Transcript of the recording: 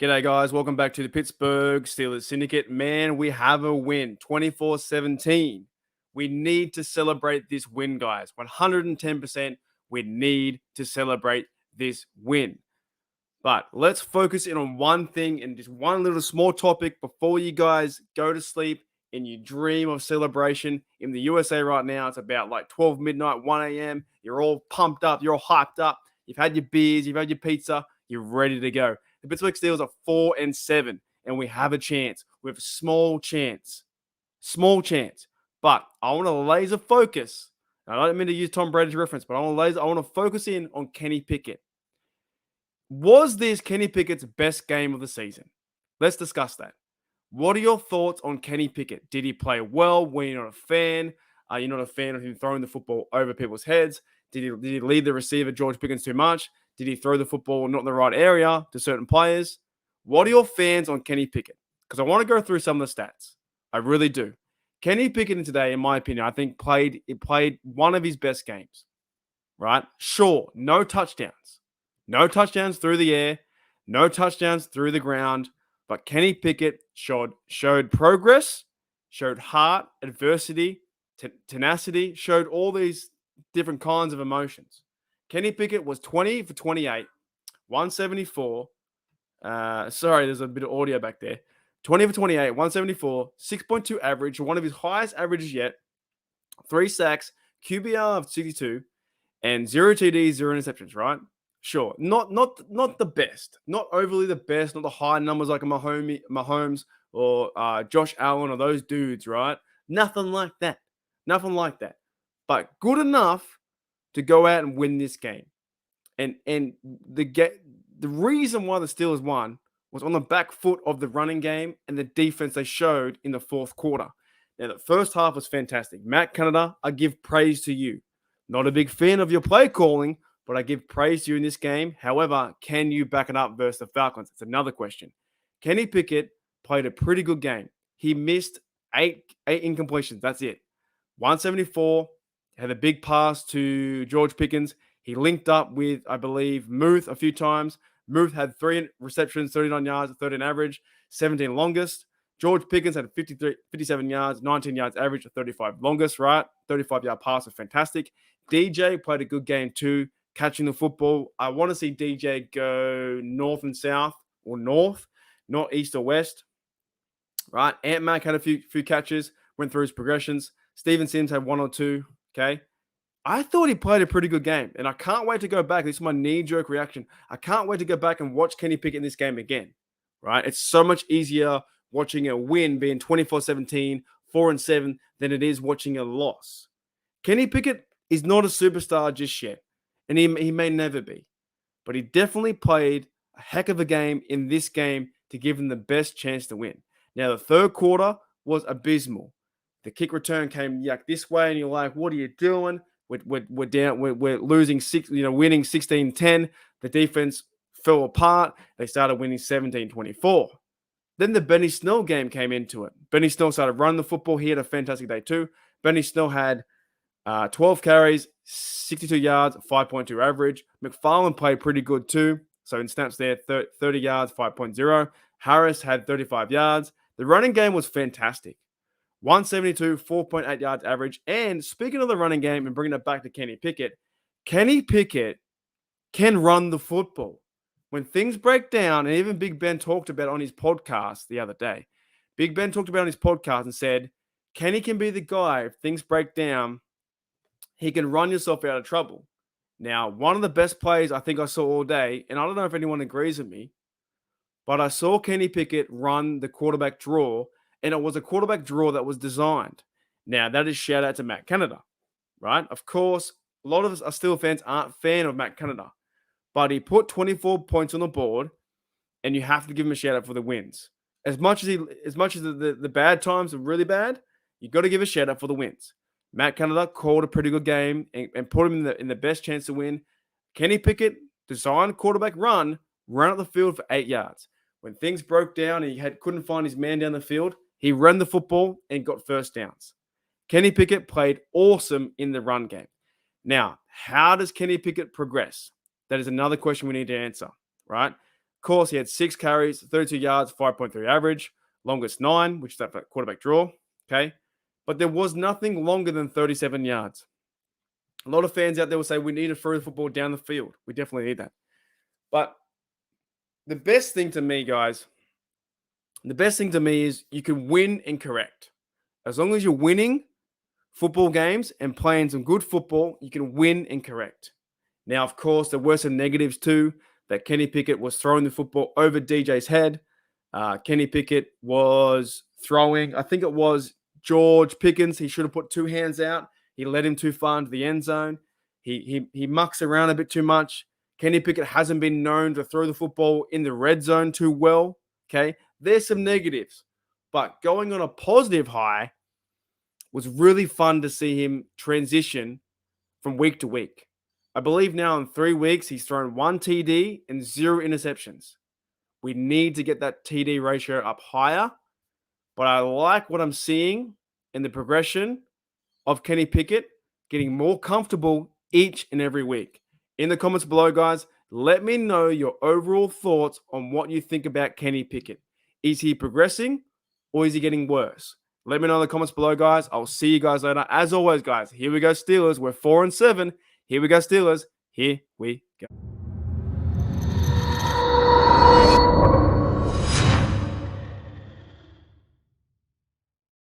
G'day, guys. Welcome back to the Pittsburgh Steelers Syndicate. Man, we have a win, 24-17. We need to celebrate this win, guys. 110%. We need to celebrate this win. But let's focus in on one thing and just one little small topic before you guys go to sleep and you dream of celebration. In the USA right now, it's about like 12 midnight, 1 a.m. You're all pumped up. You're all hyped up. You've had your beers. You've had your pizza. You're ready to go. The Pittsburgh Steelers are 4-7, and we have a chance. We have a small chance. Small chance. But I want to laser focus. I don't mean to use Tom Brady's reference, but I want to focus in on Kenny Pickett. Was this Kenny Pickett's best game of the season? Let's discuss that. What are your thoughts on Kenny Pickett? Did he play well? Were you not a fan? Are you not a fan of him throwing the football over people's heads? Did he lead the receiver, George Pickens, too much? Did he throw the football not in the right area to certain players? What are your fans on Kenny Pickett? Because I want to go through some of the stats. I really do. Kenny Pickett today, in my opinion, I think played one of his best games. Right? Sure, no touchdowns. No touchdowns through the air. No touchdowns through the ground. But Kenny Pickett showed progress, showed heart, adversity, tenacity, showed all these different kinds of emotions. Kenny Pickett was 20 for 28, 174. Sorry, there's a bit of audio back there. 20 for 28, 174, 6.2 average, one of his highest averages yet. 3 sacks, QBR of 62, and 0 TDs, 0 interceptions, right? Sure, not the best, not overly the best, not the high numbers like Mahomes or Josh Allen or those dudes, right? Nothing like that. Nothing like that. But good enough to go out and win this game. And the reason why the Steelers won was on the back foot of the running game and the defense they showed in the fourth quarter. Now, the first half was fantastic. Matt Canada, I give praise to you. Not a big fan of your play calling, but I give praise to you in this game. However, can you back it up versus the Falcons? It's another question. Kenny Pickett played a pretty good game. He missed eight incompletions. That's it. 174, had a big pass to George Pickens. He linked up with, I believe, Muth a few times. Muth had 3 receptions, 39 yards, 13 average, 17 longest. George Pickens had 57 yards, 19 yards average, 35 longest, right? 35-yard pass was fantastic. DJ played a good game too, catching the football. I want to see DJ go north and south, or north, not east or west, right? Ant-Mac had a few catches, went through his progressions. Steven Sims had 1 or 2, okay? I thought he played a pretty good game, and I can't wait to go back. This is my knee-jerk reaction. I can't wait to go back and watch Kenny Pickett in this game again, right? It's so much easier watching a win being 24-17, 4-7, than it is watching a loss. Kenny Pickett is not a superstar just yet, and he may never be, but he definitely played a heck of a game in this game to give him the best chance to win. Now, the third quarter was abysmal. The kick return came this way, and you're like, what are you doing? We're down. We're losing winning 16-10. The defense fell apart. They started winning 17-24. Then the Benny Snell game came into it. Benny Snell started running the football. He had a fantastic day too. Benny Snell had 12 carries, 62 yards, 5.2 average. McFarland played pretty good too. So in snaps there, 30 yards, 5.0. Harris had 35 yards. The running game was fantastic. 172, 4.8 yards average. And speaking of the running game and bringing it back to Kenny Pickett can run the football. When things break down, and even Big Ben talked about it on his podcast the other day. Big Ben talked about it on his podcast and said, Kenny can be the guy. If things break down, he can run yourself out of trouble. Now, one of the best plays I think I saw all day, and I don't know if anyone agrees with me, but I saw Kenny Pickett run the quarterback draw, and it was a quarterback draw that was designed. Now, that is shout out to Matt Canada, right? Of course, a lot of us are still fans aren't fan of Matt Canada, but he put 24 points on the board, and you have to give him a shout out for the wins. As much as the bad times are really bad, you got to give a shout out for the wins. Matt Canada called a pretty good game and put him in the best chance to win. Kenny Pickett designed quarterback ran up the field for 8 yards. When things broke down and he couldn't find his man down the field, he ran the football and got first downs. Kenny Pickett played awesome in the run game. Now, how does Kenny Pickett progress? That is another question we need to answer, right? Of course, he had 6 carries, 32 yards, 5.3 average, longest 9, which is that quarterback draw. Okay. But there was nothing longer than 37 yards. A lot of fans out there will say we need to throw the football down the field. We definitely need that. But the best thing to me, guys, is you can win and correct. As long as you're winning football games and playing some good football, you can win and correct. Now, of course, there were some negatives too, that Kenny Pickett was throwing the football over DJ's head. Kenny Pickett was throwing, I think it was George Pickens. He should have put 2 hands out. He led him too far into the end zone. He mucks around a bit too much. Kenny Pickett hasn't been known to throw the football in the red zone too well. Okay, there's some negatives. But going on a positive high was really fun to see him transition from week to week. I believe now in 3 weeks, he's thrown 1 TD and 0 interceptions. We need to get that TD ratio up higher. But I like what I'm seeing in the progression of Kenny Pickett getting more comfortable each and every week. In the comments below, guys, let me know your overall thoughts on what you think about Kenny Pickett. Is he progressing or is he getting worse? Let me know in the comments below, guys. I'll see you guys later. As always, guys, here we go, Steelers. We're 4-7. Here we go, Steelers. Here we go.